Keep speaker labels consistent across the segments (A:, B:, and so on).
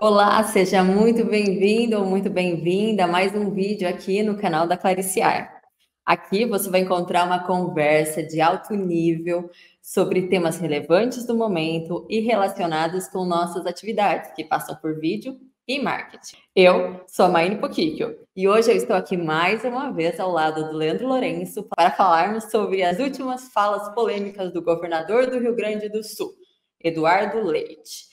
A: Olá, seja muito bem-vindo ou muito bem-vinda a mais um vídeo aqui no canal da Clariciar. Aqui você vai encontrar uma conversa de alto nível sobre temas relevantes do momento e relacionados com nossas atividades, que passam por vídeo e marketing. Eu sou a Maine Poquicchio e hoje eu estou aqui mais uma vez ao lado do Leandro Lourenço para falarmos sobre as últimas falas polêmicas do governador do Rio Grande do Sul, Eduardo Leite.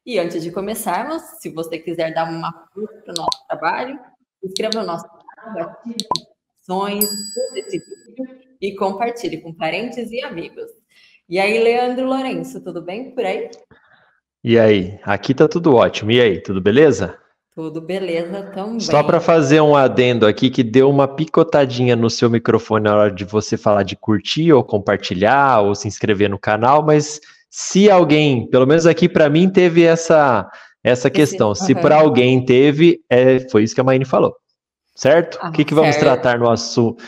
A: E antes de começarmos, se você quiser dar uma força para o nosso trabalho, inscreva no nosso canal, ative as notificações, curta esse vídeo e compartilhe com parentes e amigos. E aí, Leandro Lourenço, tudo bem por aí?
B: E aí, aqui tá tudo ótimo. E aí, tudo beleza?
A: Tudo beleza
B: Só para
A: também.
B: fazer um adendo aqui que deu uma picotadinha no seu microfone na hora de você falar de curtir ou compartilhar ou se inscrever no canal, mas se alguém, pelo menos aqui para mim, teve essa questão. Se para alguém teve, foi isso que a Maine falou, certo? O que vamos
A: Certo.
B: tratar no assunto?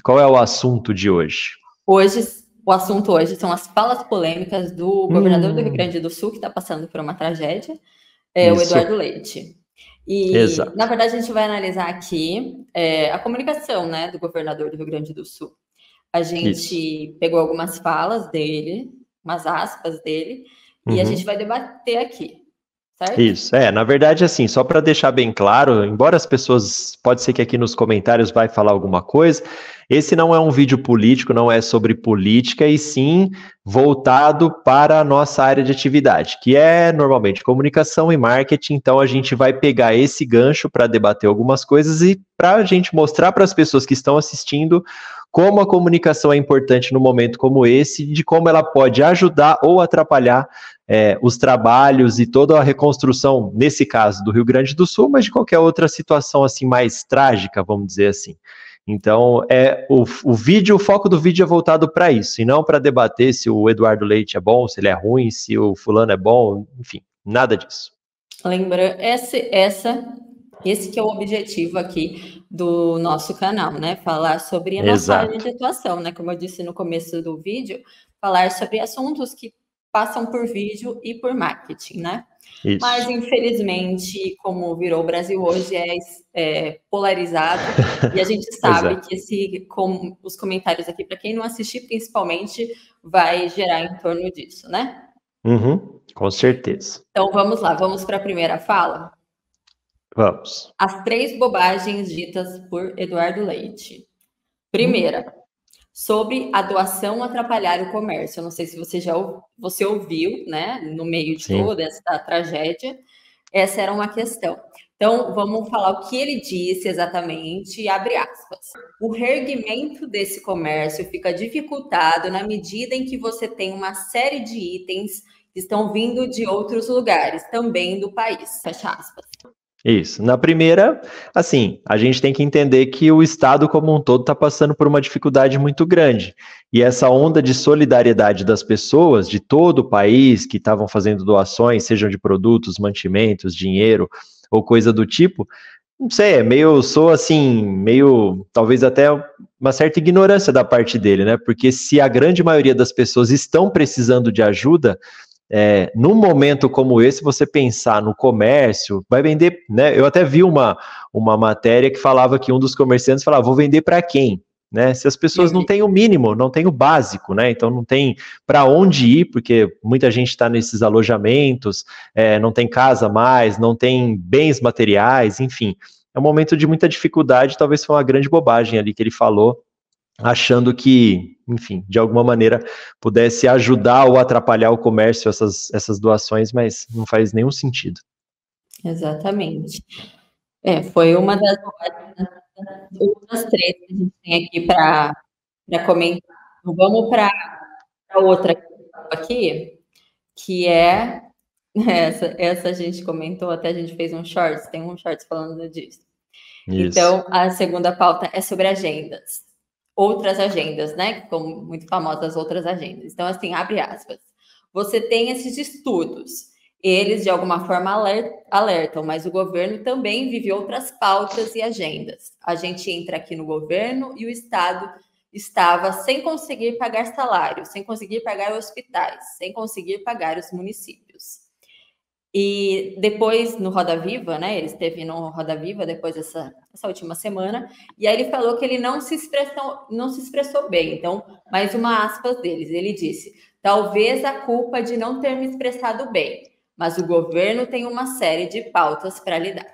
B: Qual é o assunto de hoje?
A: Hoje, o assunto hoje são as falas polêmicas do governador do Rio
B: Hum,
A: Grande do Sul, que está passando por uma tragédia, o Eduardo
B: isso,
A: Leite. E, na
B: exato.
A: verdade, a gente vai analisar aqui a comunicação, né, do governador do Rio Grande do Sul. A
B: Isso.
A: gente pegou algumas falas dele, umas aspas dele, e a gente
B: Uhum.
A: vai debater aqui, certo?
B: Isso, na verdade, assim, só para deixar bem claro, embora as pessoas, pode ser que aqui nos comentários vai falar alguma coisa, esse não é um vídeo político, não é sobre política, e sim voltado para a nossa área de atividade, que é normalmente comunicação e marketing, então a gente vai pegar esse gancho para debater algumas coisas e para a gente mostrar para as pessoas que estão assistindo como a comunicação é importante no momento como esse, de como ela pode ajudar ou atrapalhar os trabalhos e toda a reconstrução, nesse caso do Rio Grande do Sul, mas de qualquer outra situação assim mais trágica, vamos dizer assim. Então, o foco do vídeo é voltado para isso, e não para debater se o Eduardo Leite é bom, se ele é ruim, se o fulano é bom, enfim, nada disso.
A: Lembrando, esse que é o objetivo aqui do nosso canal, né? Falar sobre a nossa área de
B: Exato.
A: atuação, né? Como eu disse no começo do vídeo, falar sobre assuntos que passam por vídeo e por marketing, né? Mas,
B: Isso.
A: infelizmente, como virou o Brasil hoje, é polarizado, e a gente
B: Pois
A: sabe
B: é.
A: que os comentários aqui, para quem não assistir, principalmente, vai gerar em torno disso, né?
B: Uhum, com certeza.
A: Então, vamos lá, vamos para a primeira fala?
B: Vamos.
A: As três bobagens ditas por Eduardo Leite.
B: Hum,
A: Primeira, sobre a doação atrapalhar o comércio. Eu não sei se você ouviu, né, no meio de
B: sim.
A: toda essa tragédia, essa era uma questão. Então, vamos falar o que ele disse exatamente, abre aspas. O reerguimento desse comércio fica dificultado na medida em que você tem uma série de itens que estão vindo de outros lugares, também do país. Fecha aspas.
B: Isso. Na primeira, assim, a gente tem que entender que o Estado como um todo está passando por uma dificuldade muito grande. E essa onda de solidariedade das pessoas de todo o país que estavam fazendo doações, sejam de produtos, mantimentos, dinheiro ou coisa do tipo, não sei, sou assim, meio, talvez até uma certa ignorância da parte dele, né? Porque se a grande maioria das pessoas estão precisando de ajuda, num momento como esse, você pensar no comércio, vai vender, né? Eu até vi uma matéria que falava que um dos comerciantes falava, vou vender para quem? Né? Se as pessoas
A: Eu
B: não
A: vi.
B: têm o mínimo, não têm o básico, né? Então não tem para onde ir, porque muita gente está nesses alojamentos, não tem casa mais, não tem bens materiais, enfim. É um momento de muita dificuldade, talvez foi uma grande bobagem ali que ele falou, achando que, enfim, de alguma maneira pudesse ajudar ou atrapalhar o comércio, essas doações, mas não faz nenhum sentido.
A: Exatamente. Foi uma das outras três que a gente tem aqui para comentar. Então, vamos para a outra aqui, que é essa a gente comentou, até a gente fez um shorts, tem um shorts falando disso.
B: Isso.
A: Então, a segunda pauta é sobre agendas. Outras agendas, né? Que são muito famosas outras agendas. Então, assim, abre aspas. Você tem esses estudos. Eles, de alguma forma, alertam, mas o governo também vive outras pautas e agendas. A gente entra aqui no governo e o Estado estava sem conseguir pagar salários, sem conseguir pagar hospitais, sem conseguir pagar os municípios. E depois, no Roda Viva, né? Ele esteve no Roda Viva depois dessa última semana, e aí ele falou que ele não se expressou bem. Então, mais uma aspas deles, ele disse: talvez a culpa de não ter me expressado bem, mas o governo tem uma série de pautas para lidar.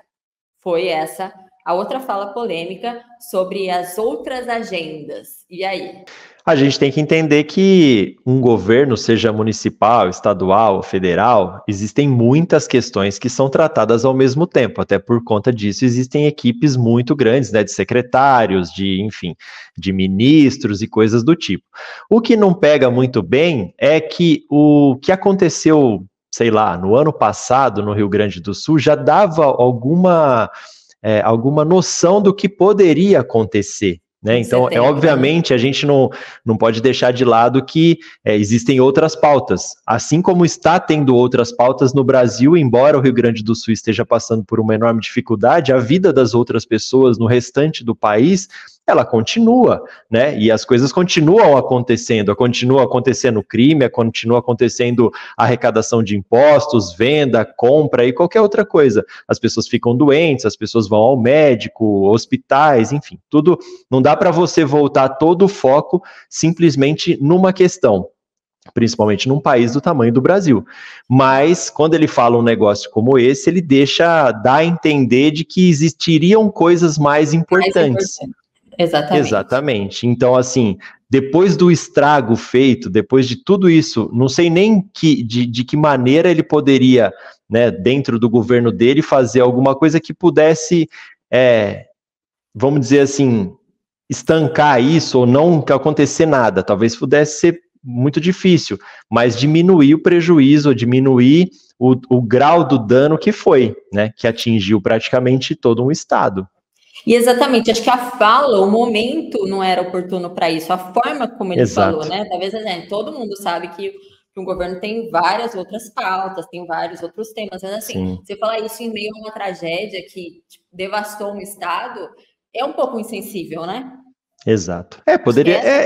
A: Foi essa a outra fala polêmica sobre as outras agendas. E aí?
B: A gente tem que entender que um governo, seja municipal, estadual, federal, existem muitas questões que são tratadas ao mesmo tempo. Até por conta disso, existem equipes muito grandes, né, de secretários, enfim, de ministros e coisas do tipo. O que não pega muito bem é que o que aconteceu, sei lá, no ano passado, no Rio Grande do Sul, já dava alguma noção do que poderia acontecer. Né? Então,
A: Setembro,
B: obviamente, a gente não pode deixar de lado que existem outras pautas. Assim como está tendo outras pautas no Brasil, embora o Rio Grande do Sul esteja passando por uma enorme dificuldade, a vida das outras pessoas no restante do país, ela continua, né? E as coisas continuam acontecendo. Continua acontecendo crime, continua acontecendo arrecadação de impostos, venda, compra e qualquer outra coisa. As pessoas ficam doentes, as pessoas vão ao médico, hospitais, enfim, tudo. Não dá para você voltar todo o foco simplesmente numa questão, principalmente num país do tamanho do Brasil. Mas, quando ele fala um negócio como esse, ele dá a entender de que existiriam coisas mais importantes. Exatamente. Então, assim, depois do estrago feito, depois de tudo isso, não sei nem de que maneira ele poderia, né, dentro do governo dele, fazer alguma coisa que pudesse, vamos dizer assim, estancar isso ou não acontecer nada. Talvez pudesse ser muito difícil, mas diminuir o prejuízo, diminuir o grau do dano que foi, né, que atingiu praticamente todo um estado.
A: E exatamente, acho que a fala, o momento não era oportuno para isso, a forma como ele falou, né? Talvez todo mundo sabe que o governo tem várias outras pautas, tem vários outros temas, mas assim, você falar isso em meio a uma tragédia que devastou um estado é um pouco insensível, né?
B: Exato.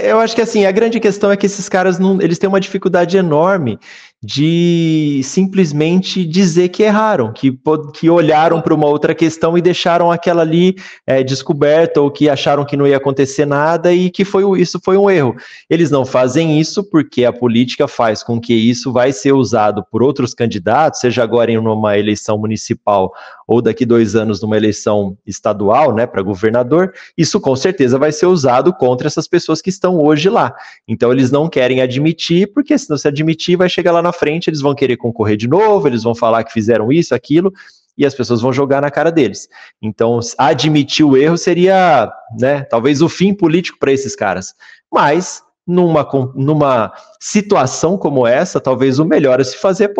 B: Eu acho que assim, a grande questão é que esses caras eles têm uma dificuldade enorme de simplesmente dizer que erraram, que olharam para uma outra questão e deixaram aquela ali descoberta, ou que acharam que não ia acontecer nada e que isso foi um erro. Eles não fazem isso porque a política faz com que isso vai ser usado por outros candidatos, seja agora em uma eleição municipal ou daqui 2 anos numa eleição estadual, né, para governador. Isso com certeza vai ser usado contra essas pessoas que estão hoje lá. Então eles não querem admitir, porque se não se admitir, vai chegar lá na frente, eles vão querer concorrer de novo, eles vão falar que fizeram isso, aquilo, e as pessoas vão jogar na cara deles. Então, admitir o erro seria, né, talvez o fim político para esses caras. Mas, numa situação como essa, talvez o melhor é se fazer,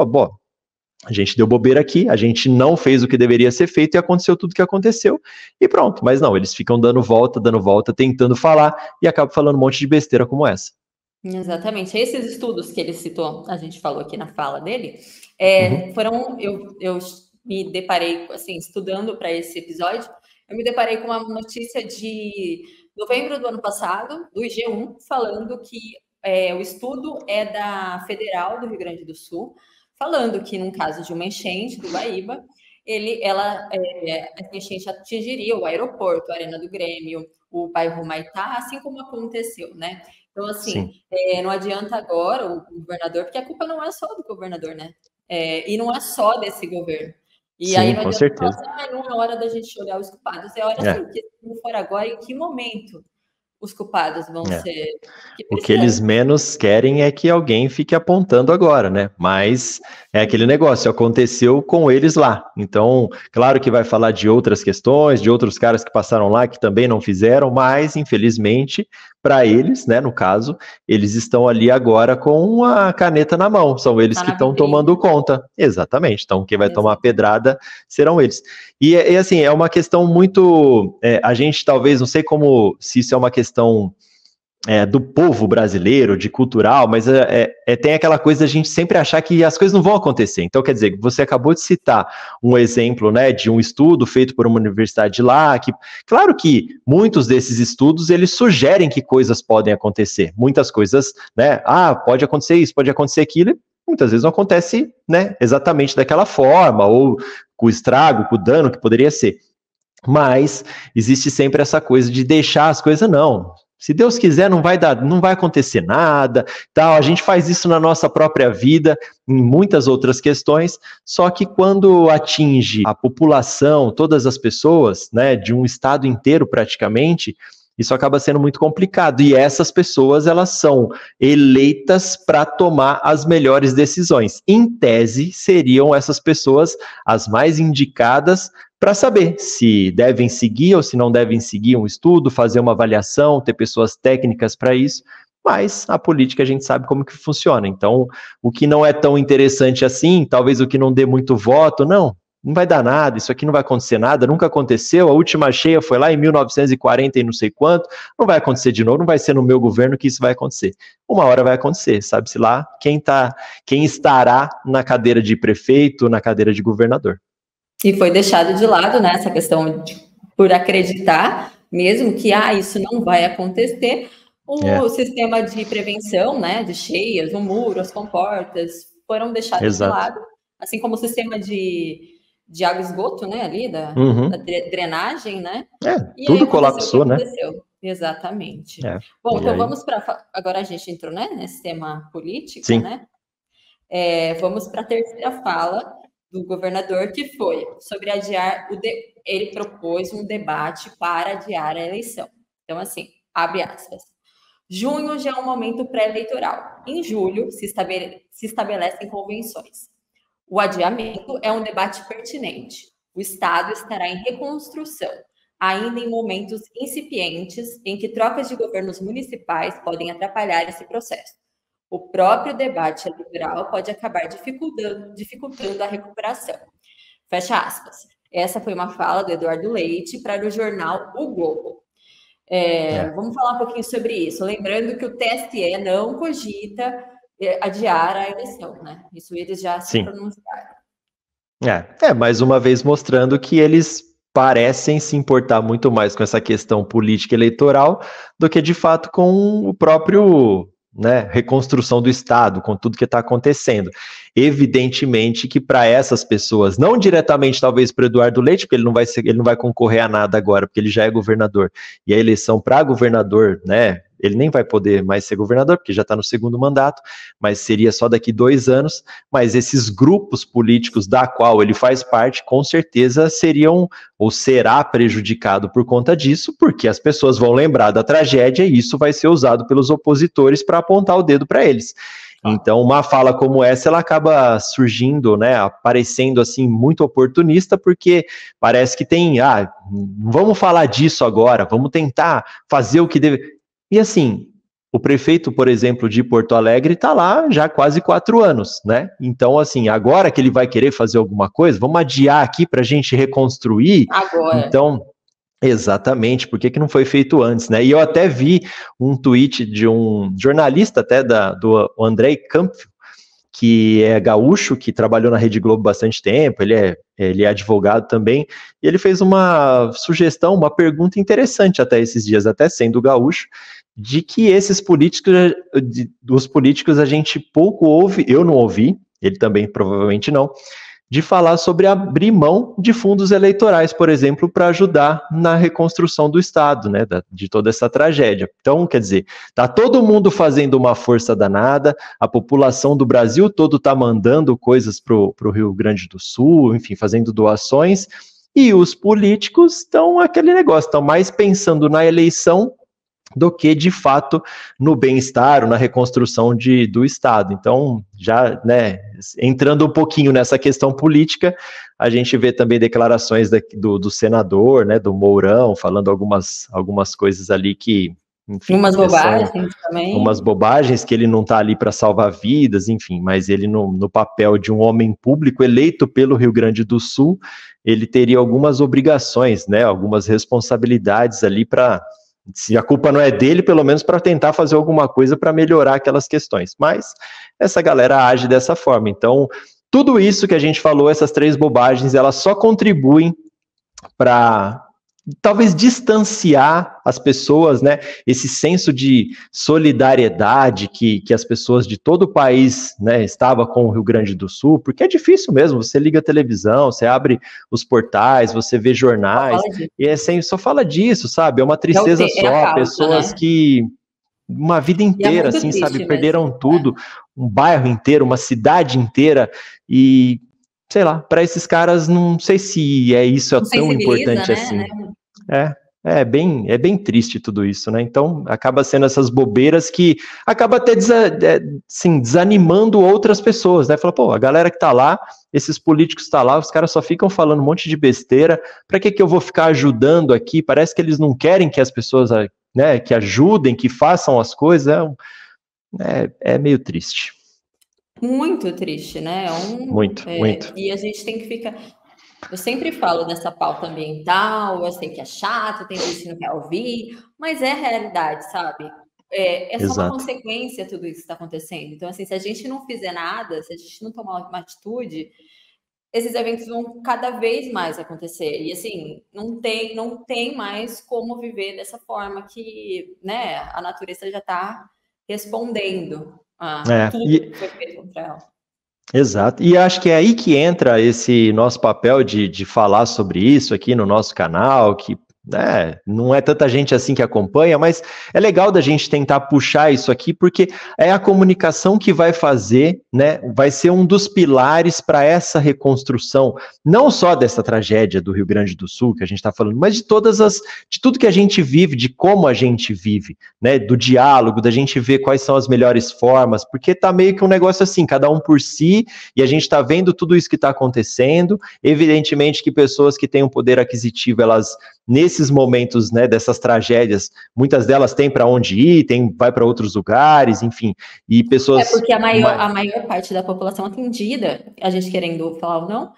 B: a gente deu bobeira aqui, a gente não fez o que deveria ser feito e aconteceu tudo o que aconteceu, e pronto. Mas não, eles ficam dando volta, tentando falar, e acabam falando um monte de besteira como essa.
A: Exatamente. Esses estudos que ele citou, a gente falou aqui na fala dele, foram, eu me deparei, assim, estudando para esse episódio, eu me deparei com uma notícia de novembro do ano passado, do IG1, falando que o estudo é da Federal do Rio Grande do Sul, falando que, num caso de uma enchente do Guaíba, a enchente atingiria o aeroporto, a Arena do Grêmio, o bairro Humaitá, assim como aconteceu, né? Então, assim, não adianta agora o governador, porque a culpa não é só do governador, né? E não é só desse governo. E aí não adianta falar assim, não é hora da gente olhar os culpados. É hora, assim, que se não for agora, em que momento os culpados vão ser...
B: O que eles menos querem é que alguém fique apontando agora, né? Mas é aquele negócio, aconteceu com eles lá. Então, claro que vai falar de outras questões, de outros caras que passaram lá que também não fizeram, mas, infelizmente, para eles, né, no caso, eles estão ali agora com a caneta na mão, são eles que estão tomando conta. Exatamente, então quem vai tomar a pedrada serão eles. E assim, é uma questão muito... a gente talvez, não sei se isso é uma questão do povo brasileiro, de cultural, mas tem aquela coisa da gente sempre achar que as coisas não vão acontecer. Então, quer dizer, você acabou de citar um exemplo, né, de um estudo feito por uma universidade lá, que, claro que muitos desses estudos, eles sugerem que coisas podem acontecer, muitas coisas, né, pode acontecer isso, pode acontecer aquilo, muitas vezes não acontece, né, exatamente daquela forma, ou com o estrago, com o dano que poderia ser. Mas existe sempre essa coisa de deixar as coisas, não. Se Deus quiser, não vai acontecer nada, tal. A gente faz isso na nossa própria vida, em muitas outras questões, só que quando atinge a população, todas as pessoas, né, de um estado inteiro praticamente, isso acaba sendo muito complicado. E essas pessoas, elas são eleitas para tomar as melhores decisões. Em tese, seriam essas pessoas as mais indicadas para saber se devem seguir ou se não devem seguir um estudo, fazer uma avaliação, ter pessoas técnicas para isso, mas a política a gente sabe como que funciona. Então, o que não é tão interessante assim, talvez o que não dê muito voto, não vai dar nada, isso aqui não vai acontecer nada, nunca aconteceu, a última cheia foi lá em 1940 e não sei quanto, não vai acontecer de novo, não vai ser no meu governo que isso vai acontecer. Uma hora vai acontecer, sabe-se lá quem estará na cadeira de prefeito, na cadeira de governador.
A: E foi deixado de lado, né, essa questão por acreditar mesmo que isso não vai acontecer, o sistema de prevenção, né, de cheias, o muro, as comportas, foram deixados de lado, assim como o sistema de água e esgoto, né, ali, da drenagem, né?
B: E tudo colapsou, né?
A: Exatamente. Bom, então vamos para... Agora a gente entrou, né, nesse tema político, sim, né? Vamos para a terceira fala do governador, que foi sobre adiar, ele propôs um debate para adiar a eleição. Então, assim, abre aspas. Junho já é um momento pré-eleitoral. Em julho, se estabelecem convenções. O adiamento é um debate pertinente. O Estado estará em reconstrução, ainda em momentos incipientes em que trocas de governos municipais podem atrapalhar esse processo. O próprio debate eleitoral pode acabar dificultando a recuperação. Fecha aspas. Essa foi uma fala do Eduardo Leite para o jornal O Globo. Vamos falar um pouquinho sobre isso. Lembrando que o TSE não cogita adiar a eleição, né? Isso eles já se pronunciaram.
B: Mais uma vez mostrando que eles parecem se importar muito mais com essa questão política eleitoral do que, de fato, com o próprio... né, reconstrução do Estado, com tudo que está acontecendo. Evidentemente que para essas pessoas, não diretamente talvez para o Eduardo Leite, porque ele não vai concorrer a nada agora, porque ele já é governador, e a eleição para governador, né, ele nem vai poder mais ser governador, porque já está no segundo mandato, mas seria só daqui 2 anos, mas esses grupos políticos da qual ele faz parte, com certeza seriam, ou será prejudicado por conta disso, porque as pessoas vão lembrar da tragédia e isso vai ser usado pelos opositores para apontar o dedo para eles. Então, uma fala como essa, ela acaba surgindo, né, aparecendo assim, muito oportunista, porque parece que tem, vamos falar disso agora, vamos tentar fazer o que deve... E assim, o prefeito, por exemplo, de Porto Alegre está lá já há quase 4 anos, né? Então, assim, agora que ele vai querer fazer alguma coisa, vamos adiar aqui para a gente reconstruir.
A: Agora.
B: Então, exatamente, por que não foi feito antes, né? E eu até vi um tweet de um jornalista até do Andrei Campos, que é gaúcho, que trabalhou na Rede Globo bastante tempo, ele é advogado também, e ele fez uma sugestão, uma pergunta interessante até esses dias, até sendo gaúcho, de que esses políticos, dos políticos a gente pouco ouve, eu não ouvi, ele também provavelmente não, de falar sobre abrir mão de fundos eleitorais, por exemplo, para ajudar na reconstrução do Estado, né, de toda essa tragédia. Então, quer dizer, está todo mundo fazendo uma força danada, a população do Brasil todo está mandando coisas para o Rio Grande do Sul, enfim, fazendo doações, e os políticos estão aquele negócio, estão mais pensando na eleição do que, de fato, no bem-estar ou na reconstrução do Estado. Então, já, né, entrando um pouquinho nessa questão política, a gente vê também declarações do senador, né, do Mourão, falando algumas coisas ali que, enfim...
A: Umas bobagens também.
B: Umas bobagens, que ele não está ali para salvar vidas, enfim, mas ele, no papel de um homem público eleito pelo Rio Grande do Sul, ele teria algumas obrigações, né, algumas responsabilidades ali para... Se a culpa não é dele, pelo menos para tentar fazer alguma coisa para melhorar aquelas questões. Mas essa galera age dessa forma. Então, tudo isso que a gente falou, essas 3 bobagens, elas só contribuem para talvez distanciar as pessoas, né? Esse senso de solidariedade que as pessoas de todo o país, né, estavam com o Rio Grande do Sul, porque é difícil mesmo, você liga a televisão, você abre os portais, você vê
A: Só
B: jornais,
A: fala disso.
B: e é sempre, só fala disso, sabe? É uma tristeza
A: É a
B: só,
A: pauta,
B: pessoas
A: né?
B: que uma vida
A: E é
B: inteira,
A: muito
B: assim, sabe,
A: triste
B: perderam
A: mesmo.
B: tudo, um bairro inteiro, uma cidade inteira, e sei lá, para esses caras, não sei se isso é
A: Não
B: tão
A: sensibiliza,
B: importante
A: né?
B: assim. É, é bem triste tudo isso, né? Então, acaba sendo essas bobeiras que acaba até assim, desanimando outras pessoas, né? Fala, pô, a galera que tá lá, esses políticos tá lá, os caras só ficam falando um monte de besteira, para que eu vou ficar ajudando aqui? Parece que eles não querem que as pessoas, né, que ajudem, que façam as coisas, é meio triste.
A: Muito triste, né?
B: Muito, muito.
A: E a gente tem que ficar. Eu sempre falo dessa pauta ambiental, eu sei que é chato, tem gente que não quer ouvir, mas é a realidade, sabe? É só uma
B: Exato.
A: consequência tudo isso que está acontecendo. Então, assim, se a gente não fizer nada, se a gente não tomar uma atitude, esses eventos vão cada vez mais acontecer. E assim, não tem mais como viver dessa forma que, né, a natureza já está respondendo a
B: É,
A: tudo
B: e,
A: que foi feito contra ela.
B: exato. E acho que é aí que entra esse nosso papel de falar sobre isso aqui no nosso canal, que não é tanta gente assim que acompanha, mas é legal da gente tentar puxar isso aqui, porque é a comunicação que vai fazer, né? Vai ser um dos pilares para essa reconstrução, não só dessa tragédia do Rio Grande do Sul que a gente está falando, mas de de tudo que a gente vive, de como a gente vive, né? Do diálogo, da gente ver quais são as melhores formas, porque tá meio que um negócio assim, cada um por si, e a gente está vendo tudo isso que está acontecendo. Evidentemente que pessoas que têm um poder aquisitivo, elas nesses momentos, né, dessas tragédias, muitas delas têm para onde ir, vai para outros lugares, enfim, e pessoas.
A: Porque a maior parte da população atendida, a gente querendo falar ou não,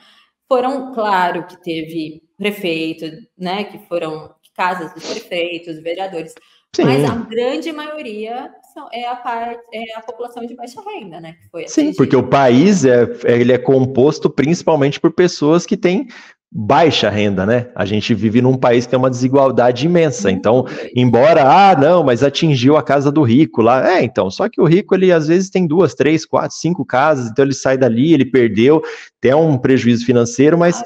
A: foram, claro, que teve prefeito, né, que foram casas dos prefeitos, vereadores, mas a
B: Sim.
A: grande maioria é a população de baixa renda, né, que foi
B: Sim, porque
A: atingida.
B: o país ele é composto principalmente por pessoas que têm baixa renda, né? A gente vive num país que tem uma desigualdade imensa.
A: Muito
B: Então,
A: grande.
B: embora, não, mas atingiu a casa do rico lá. Então, só que o rico, ele às vezes tem 2, 3, 4, 5 casas, então ele sai dali, ele perdeu, tem um prejuízo financeiro, mas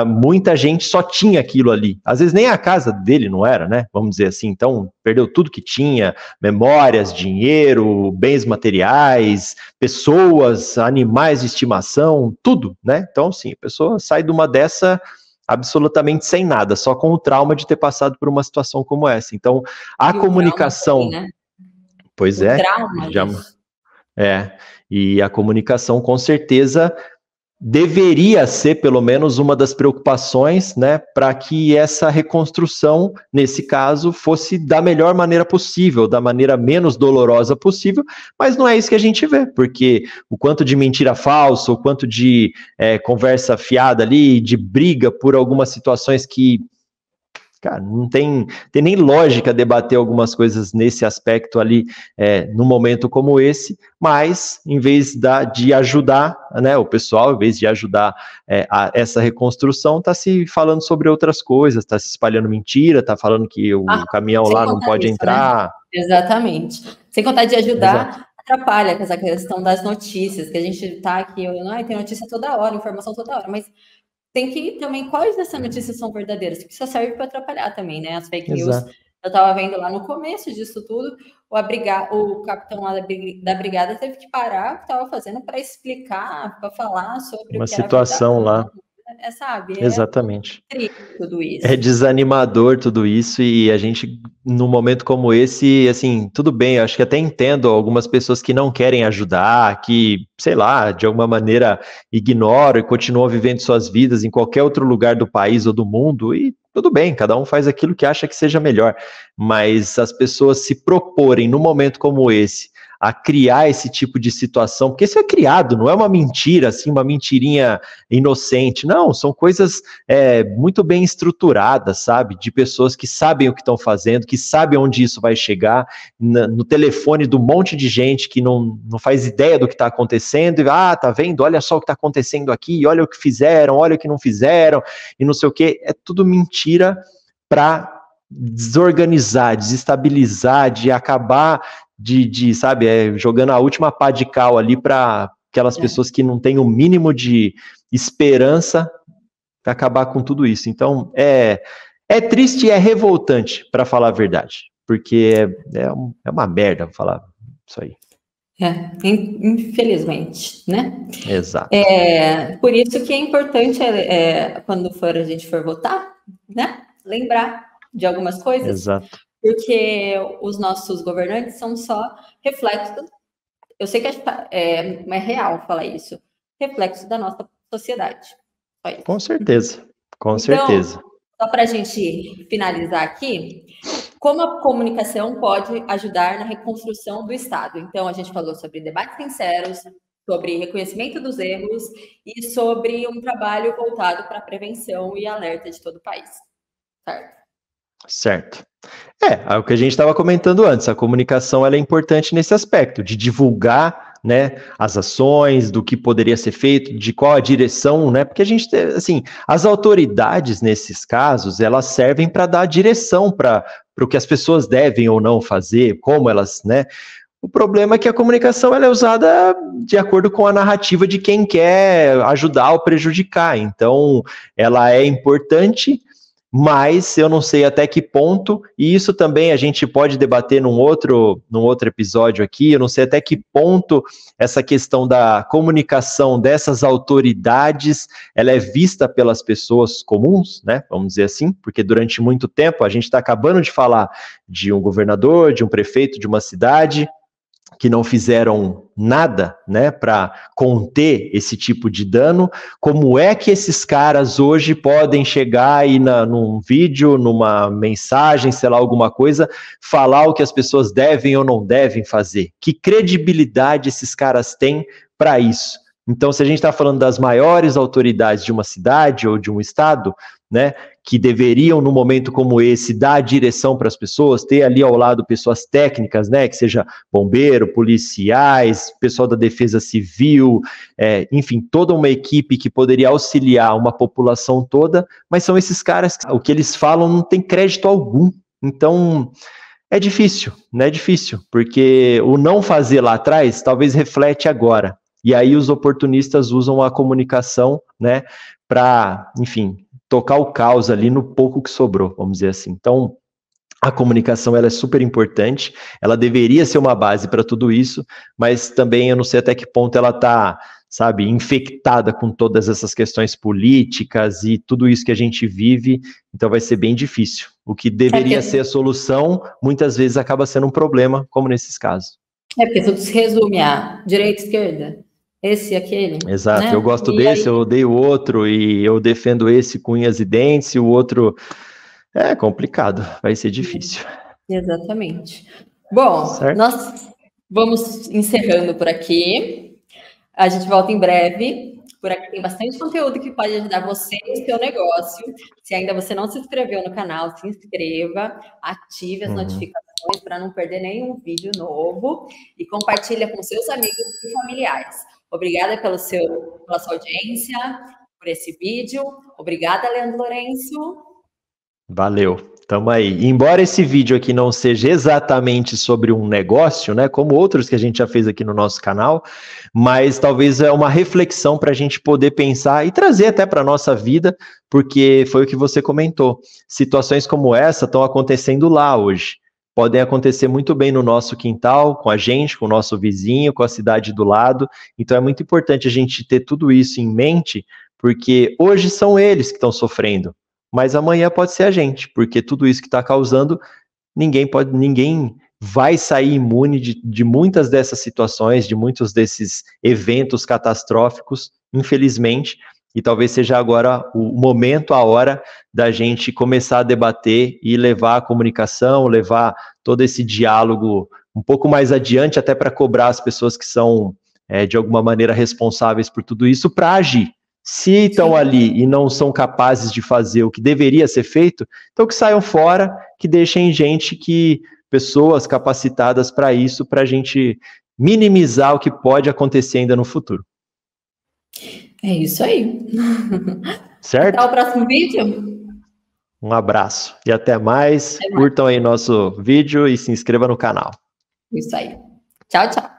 B: muita gente só tinha aquilo ali. Às vezes nem a casa dele não era, né? Vamos dizer assim. Então, perdeu tudo que tinha, memórias, dinheiro, bens materiais, pessoas, animais de estimação, tudo, né? Então, sim, a pessoa sai de uma dessa absolutamente sem nada, só com o trauma de ter passado por uma situação como essa. Então, a
A: E o trauma também,
B: comunicação,
A: né?
B: pois
A: O
B: é,
A: trauma
B: já
A: disso.
B: e a comunicação com certeza deveria ser pelo menos uma das preocupações, né, para que essa reconstrução, nesse caso, fosse da melhor maneira possível, da maneira menos dolorosa possível, mas não é isso que a gente vê, porque o quanto de mentira falsa, o quanto de conversa fiada ali, de briga por algumas situações que, cara, não tem nem lógica debater algumas coisas nesse aspecto ali, num momento como esse, mas em vez de ajudar, né, o pessoal, em vez de ajudar essa reconstrução, está se falando sobre outras coisas, está se espalhando mentira, está falando que o caminhão
A: Sem
B: lá não
A: contar
B: pode
A: isso, né?
B: entrar.
A: Exatamente. Sem contar de
B: Exato.
A: ajudar, atrapalha com essa questão das notícias, que a gente tá aqui, tem notícia toda hora, informação toda hora, mas tem que também quais dessas notícias são verdadeiras, porque só serve para atrapalhar também, né? As fake news.
B: Exato.
A: Eu estava vendo lá no começo disso tudo, o capitão lá da brigada teve que parar o que estava fazendo para explicar, para falar sobre o
B: Uma
A: que era verdade.
B: situação lá.
A: Sabe? É
B: Exatamente.
A: triste tudo
B: É
A: isso.
B: desanimador tudo isso, e a gente, num momento como esse, assim, tudo bem, eu acho que até entendo algumas pessoas que não querem ajudar, que, sei lá, de alguma maneira ignoram e continuam vivendo suas vidas em qualquer outro lugar do país ou do mundo, e tudo bem, cada um faz aquilo que acha que seja melhor, mas as pessoas se proporem num momento como esse, a criar esse tipo de situação, porque isso é criado, não é uma mentira, assim, uma mentirinha inocente, não, são coisas muito bem estruturadas, sabe, de pessoas que sabem o que estão fazendo, que sabem onde isso vai chegar, no telefone do monte de gente que não faz ideia do que está acontecendo, e, tá vendo, olha só o que está acontecendo aqui, olha o que fizeram, olha o que não fizeram, e não sei o que, é tudo mentira para desorganizar, desestabilizar, de acabar sabe, jogando a última pá de cal ali para aquelas pessoas que não têm o mínimo de esperança acabar com tudo isso. Então, é triste e é revoltante, para falar a verdade, porque é uma merda falar isso aí.
A: Infelizmente, né?
B: Exato.
A: Por isso que é importante, quando a gente for votar, né? Lembrar de algumas coisas.
B: Exato.
A: Porque os nossos governantes são só reflexo, eu sei que é real falar isso, reflexo da nossa sociedade.
B: Com certeza, com
A: então,
B: certeza.
A: Só para a gente finalizar aqui, como a comunicação pode ajudar na reconstrução do Estado? Então, a gente falou sobre debates sinceros, sobre reconhecimento dos erros e sobre um trabalho voltado para a prevenção e alerta de todo o país.
B: Certo. É o que a gente estava comentando antes, a comunicação ela é importante nesse aspecto, de divulgar, né, as ações, do que poderia ser feito, de qual a direção, né, porque a gente, assim, as autoridades nesses casos, elas servem para dar direção para o que as pessoas devem ou não fazer, como elas, né, o problema é que a comunicação ela é usada de acordo com a narrativa de quem quer ajudar ou prejudicar, então ela é importante, mas eu não sei até que ponto, e isso também a gente pode debater num outro episódio aqui, eu não sei até que ponto essa questão da comunicação dessas autoridades, ela é vista pelas pessoas comuns, né, vamos dizer assim, porque durante muito tempo a gente está acabando de falar de um governador, de um prefeito de uma cidade, que não fizeram nada, né, para conter esse tipo de dano. Como é que esses caras hoje podem chegar aí num vídeo, numa mensagem, sei lá, alguma coisa, falar o que as pessoas devem ou não devem fazer? Que credibilidade esses caras têm para isso? Então, se a gente está falando das maiores autoridades de uma cidade ou de um estado, né, que deveriam, num momento como esse, dar direção para as pessoas, ter ali ao lado pessoas técnicas, né, que seja bombeiro, policiais, pessoal da defesa civil, enfim, toda uma equipe que poderia auxiliar uma população toda, mas são esses caras que o que eles falam não tem crédito algum. Então, é difícil, né, é difícil, porque o não fazer lá atrás talvez reflete agora. E aí os oportunistas usam a comunicação, né, para, enfim, tocar o caos ali no pouco que sobrou, vamos dizer assim. Então, a comunicação ela é super importante, ela deveria ser uma base para tudo isso, mas também eu não sei até que ponto ela está, sabe, infectada com todas essas questões políticas e tudo isso que a gente vive, então vai ser bem difícil. O que deveria ser a solução, muitas vezes acaba sendo um problema, como nesses casos.
A: Porque tudo se resume a direita e esquerda. Esse e aquele.
B: Exato,
A: né?
B: Eu gosto desse, eu odeio o outro, e eu defendo esse com unhas e dentes, e o outro é complicado, vai ser difícil.
A: Exatamente. Bom, certo? Nós vamos encerrando por aqui. A gente volta em breve. Por aqui tem bastante conteúdo que pode ajudar você e o seu negócio. Se ainda você não se inscreveu no canal, se inscreva, ative as notificações para não perder nenhum vídeo novo e compartilha com seus amigos e familiares. Obrigada pela sua audiência, por esse vídeo. Obrigada, Leandro Lourenço.
B: Valeu, tamo aí. Embora esse vídeo aqui não seja exatamente sobre um negócio, né, como outros que a gente já fez aqui no nosso canal, mas talvez é uma reflexão para a gente poder pensar e trazer até para a nossa vida, porque foi o que você comentou. Situações como essa estão acontecendo lá hoje. Podem acontecer muito bem no nosso quintal, com a gente, com o nosso vizinho, com a cidade do lado. Então é muito importante a gente ter tudo isso em mente, porque hoje são eles que estão sofrendo, mas amanhã pode ser a gente, porque tudo isso que está causando, ninguém vai sair imune de muitas dessas situações, de muitos desses eventos catastróficos, infelizmente. E talvez seja agora o momento, a hora da gente começar a debater e levar a comunicação, levar todo esse diálogo um pouco mais adiante, até para cobrar as pessoas que são, de alguma maneira, responsáveis por tudo isso, para agir. Se estão ali e não são capazes de fazer o que deveria ser feito, então que saiam fora, que deixem pessoas capacitadas para isso, para a gente minimizar o que pode acontecer ainda no futuro.
A: É isso aí.
B: Certo?
A: Até o próximo vídeo.
B: Um abraço e até mais.
A: Até mais.
B: Curtam aí nosso vídeo e se inscrevam no canal.
A: Isso aí. Tchau, tchau.